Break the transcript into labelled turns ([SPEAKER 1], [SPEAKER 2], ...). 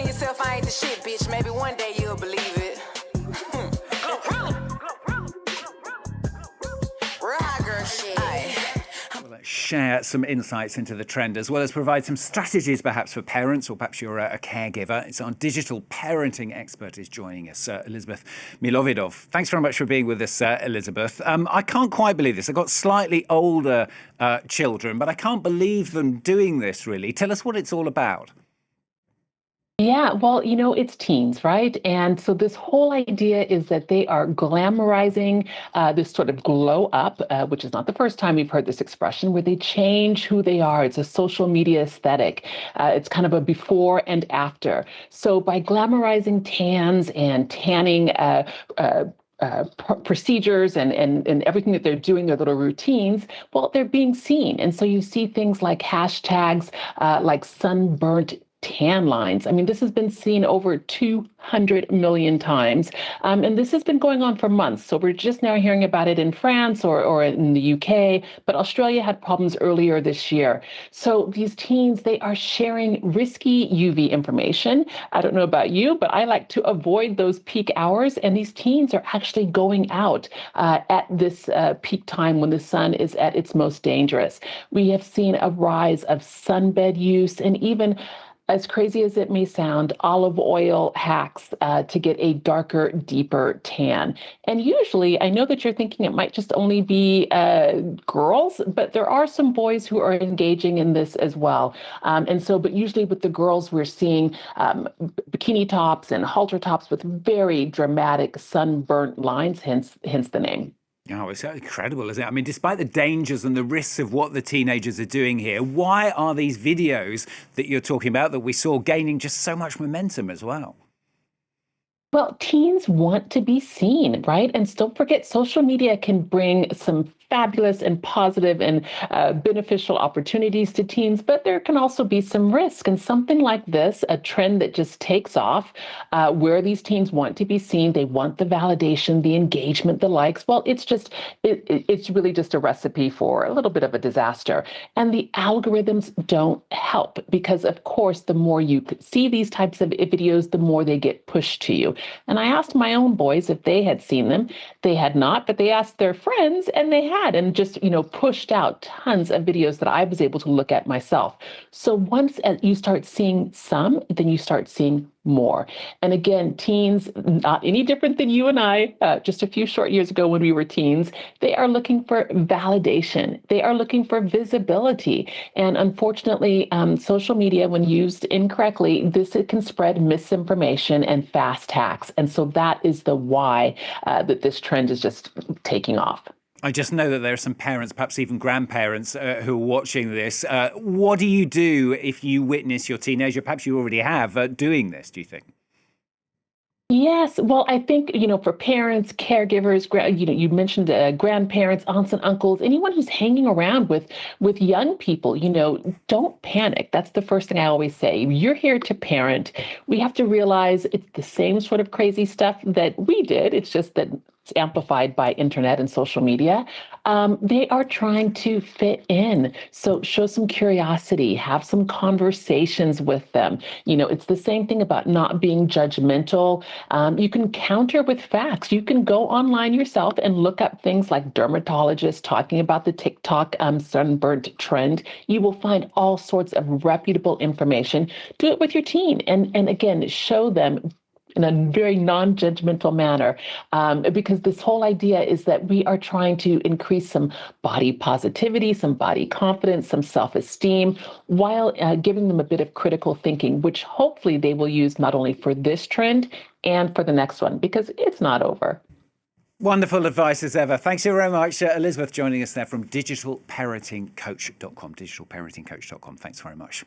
[SPEAKER 1] yourself I ain't the shit, bitch. Maybe one day you'll believe it. Right, girl, shit.
[SPEAKER 2] Well, let's share some insights into the trend, as well as provide some strategies perhaps for parents, or perhaps you're a caregiver. It's our digital parenting expert is joining us, Elizabeth Milovidov. Thanks very much for being with us, Elizabeth. I can't quite believe this. I've got slightly older children, but I can't believe them doing this, really. Tell us what it's all about.
[SPEAKER 3] Yeah, well, it's teens, right? And so this whole idea is that they are glamorizing this sort of glow up, which is not the first time we've heard this expression, where they change who they are. It's a social media aesthetic. It's kind of a before and after. So by glamorizing tans and tanning procedures and everything that they're doing, their little routines, well, they're being seen. And so you see things like hashtags like sunburnt tan lines. I mean, this has been seen over 200 million times. And this has been going on for months. So we're just now hearing about it in France or in the UK, but Australia had problems earlier this year. So these teens, they are sharing risky UV information. I don't know about you, but I like to avoid those peak hours. And these teens are actually going out at this peak time when the sun is at its most dangerous. We have seen a rise of sunbed use and even, as crazy as it may sound, olive oil hacks to get a darker, deeper tan. And usually, I know that you're thinking it might just only be girls, but there are some boys who are engaging in this as well. But usually with the girls, we're seeing bikini tops and halter tops with very dramatic sunburnt lines, hence the name.
[SPEAKER 2] Oh, it's incredible, isn't it? I mean, despite the dangers and the risks of what the teenagers are doing here, why are these videos that you're talking about that we saw gaining just so much momentum as well?
[SPEAKER 3] Well, teens want to be seen, right? And don't forget, social media can bring some fabulous and positive and beneficial opportunities to teens, but there can also be some risk. And something like this, a trend that just takes off, where these teens want to be seen, they want the validation, the engagement, the likes. Well, it's really just a recipe for a little bit of a disaster. And the algorithms don't help because, of course, the more you see these types of videos, the more they get pushed to you. And I asked my own boys if they had seen them. They had not, but they asked their friends and they had, and just, pushed out tons of videos that I was able to look at myself. So once you start seeing some, then you start seeing more. And again, teens, not any different than you and I, just a few short years ago when we were teens, they are looking for validation. They are looking for visibility. And unfortunately, social media, when used incorrectly, it can spread misinformation and fast hacks. And so that is the why that this trend is just taking off.
[SPEAKER 2] I just know that there are some parents, perhaps even grandparents, who are watching this. What do you do if you witness your teenager, perhaps you already have, doing this, do you think?
[SPEAKER 3] Yes, well, I think, for parents, caregivers, you mentioned grandparents, aunts and uncles, anyone who's hanging around with young people, don't panic. That's the first thing I always say. You're here to parent. We have to realize it's the same sort of crazy stuff that we did. It's just that it's amplified by internet and social media. They are trying to fit in. So show some curiosity, have some conversations with them. It's the same thing about not being judgmental. You can counter with facts. You can go online yourself and look up things like dermatologists talking about the TikTok sunburnt trend. You will find all sorts of reputable information. Do it with your teen. And again, show them in a very non-judgmental manner, because this whole idea is that we are trying to increase some body positivity, some body confidence, some self-esteem, while giving them a bit of critical thinking, which hopefully they will use not only for this trend and for the next one, because it's not over.
[SPEAKER 2] Wonderful advice as ever. Thanks so very much, Elizabeth, joining us there from digitalparentingcoach.com, digitalparentingcoach.com. Thanks very much.